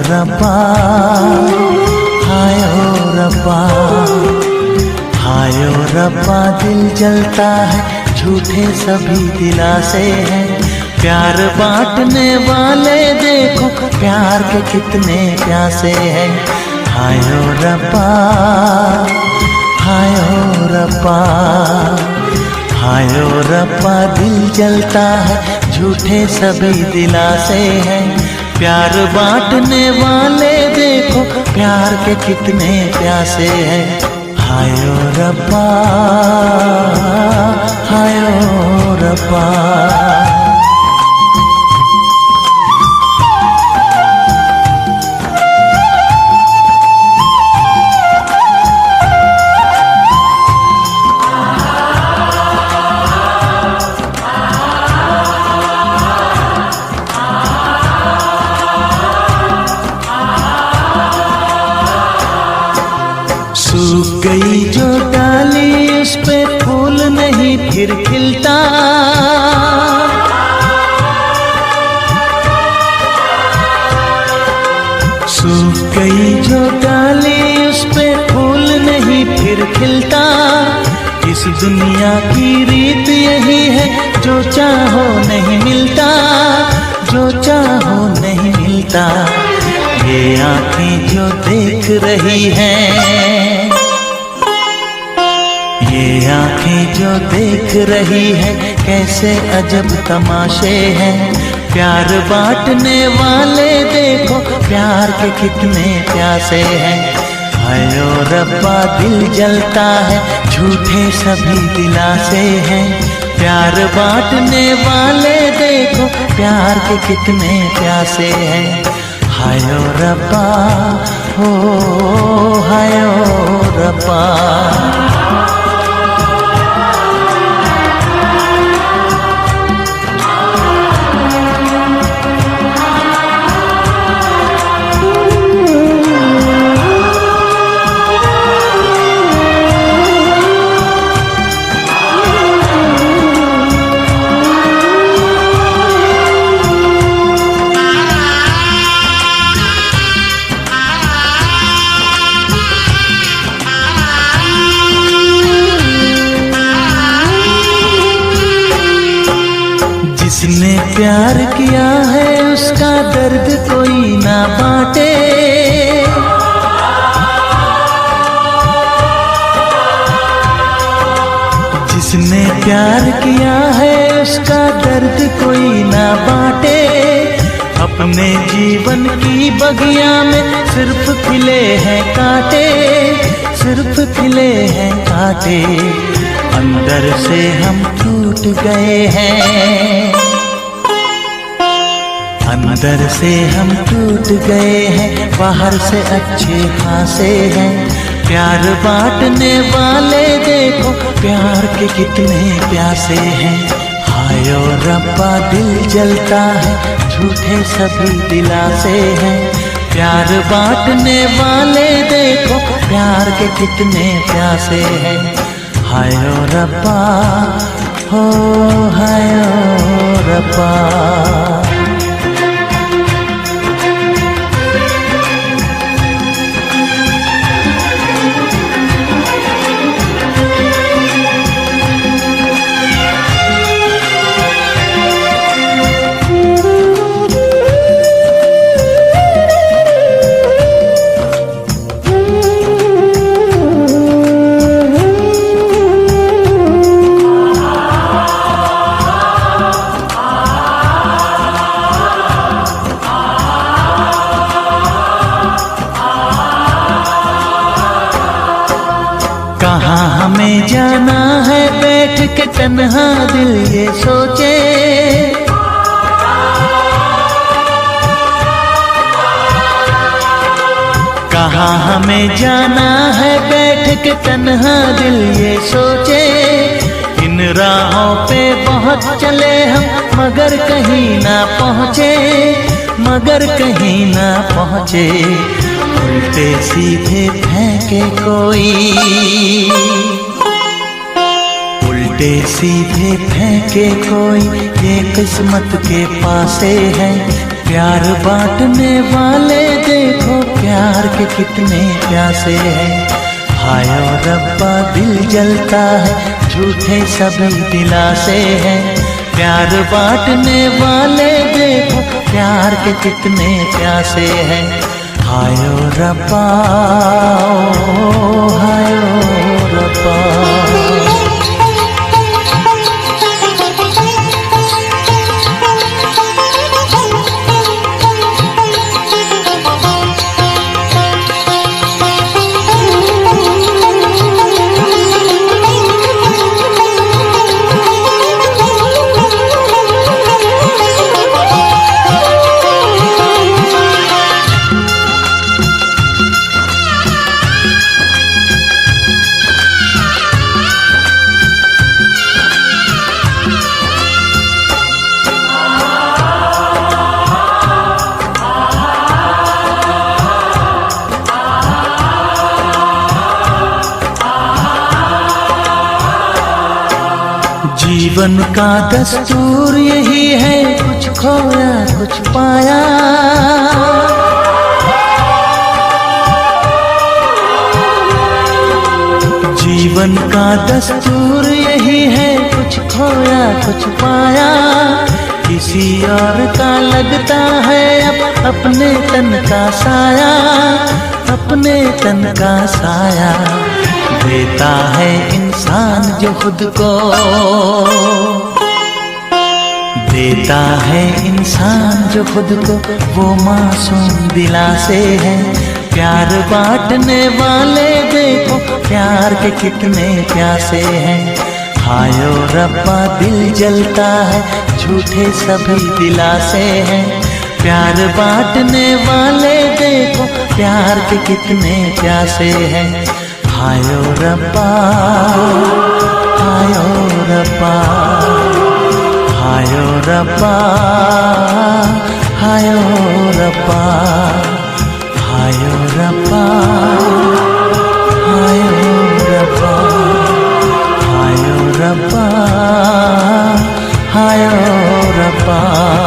रब्बा, हाय ओ रब्बा, हाय ओ रब्बा। दिल जलता है, झूठे सभी दिलासे हैं। प्यार बांटने वाले देखो, प्यार के कितने प्यासे हैं। हाय ओ रब्बा, हाय ओ रब्बा, हाय ओ रब्बा। दिल जलता है, झूठे सभी दिलासे हैं। प्यार बांटने वाले देखो, प्यार के कितने प्यासे हैं। हाय ओ रब्बा, हाय ओ रब्बा। सूख गई जो डाली, उस पे फूल नहीं फिर खिलता। सूख गई जो डाली, उस पे फूल नहीं फिर खिलता। इस दुनिया की रीत यही है, जो चाहो नहीं मिलता, जो चाहो नहीं मिलता। ये आँखें जो देख रही हैं, ये आँखें जो देख रही है, कैसे अजब तमाशे हैं। प्यार बांटने वाले देखो, प्यार के कितने प्यासे हैं। हाय ओ रब्बा, दिल जलता है, झूठे सभी दिलासे हैं। प्यार बांटने वाले देखो, प्यार के कितने प्यासे हैं। हाय ओ रब्बा, हो हाय ओ रब्बा। जिसने प्यार किया है, उसका दर्द कोई ना बांटे। जिसने प्यार किया है, उसका दर्द कोई ना बांटे। अपने जीवन की बगिया में सिर्फ खिले हैं कांटे, सिर्फ खिले हैं कांटे। अंदर से हम टूट गए हैं, अंदर से हम टूट गए हैं। बाहर से अच्छे खासे हैं। प्यार बांटने वाले देखो, प्यार के कितने प्यासे हैं। हाय ओ रब्बा, दिल जलता है, झूठे सभी दिलासे हैं। प्यार बांटने वाले देखो, प्यार के कितने प्यासे हैं। हाय ओ रब्बा, हो हाय ओ रब्बा। कहाँ हमें जाना है, बैठ के तन्हा दिल ये सोचे। कहाँ हमें जाना है, बैठ के तन्हा दिल ये सोचे। इन राहों पे बहुत चले हम, मगर कहीं ना पहुँचे, मगर कहीं ना पहुँचे। उल्टे सीधे फेंके कोई, उल्टे सीधे फेंके कोई, ये किस्मत के पासे है। प्यार बांटने वाले देखो प्यार के कितने प्यासे हैं। हाय ओ रब्बा दिल जलता है, झूठे सभी दिलासे हैं। प्यार बांटने वाले देखो प्यार के कितने प्यासे हैं। हाय ओ रब्बा, हाय ओ रब्बा। जीवन का दस्तूर यही है, कुछ खोया कुछ पाया। जीवन का दस्तूर यही है, कुछ खोया कुछ पाया। किसी और का लगता है अब अपने तन का साया, अपने तन का साया। देता है इंसान जो खुद को, देता है इंसान जो खुद को, वो मासूम दिलासे है। प्यार बांटने वाले देखो प्यार के कितने प्यासे हैं। हाय ओ रब्बा दिल जलता है, झूठे सभी दिलासे हैं। प्यार बांटने वाले देखो प्यार के कितने प्यासे हैं। हाय ओ रब्बा, हाय ओ रब्बा, हाय ओ रब्बा, हाय ओ रब्बा, हाय ओ रब्बा, हाय ओ रब्बा, हाय ओ रब्बा, हाय ओ रब्बा।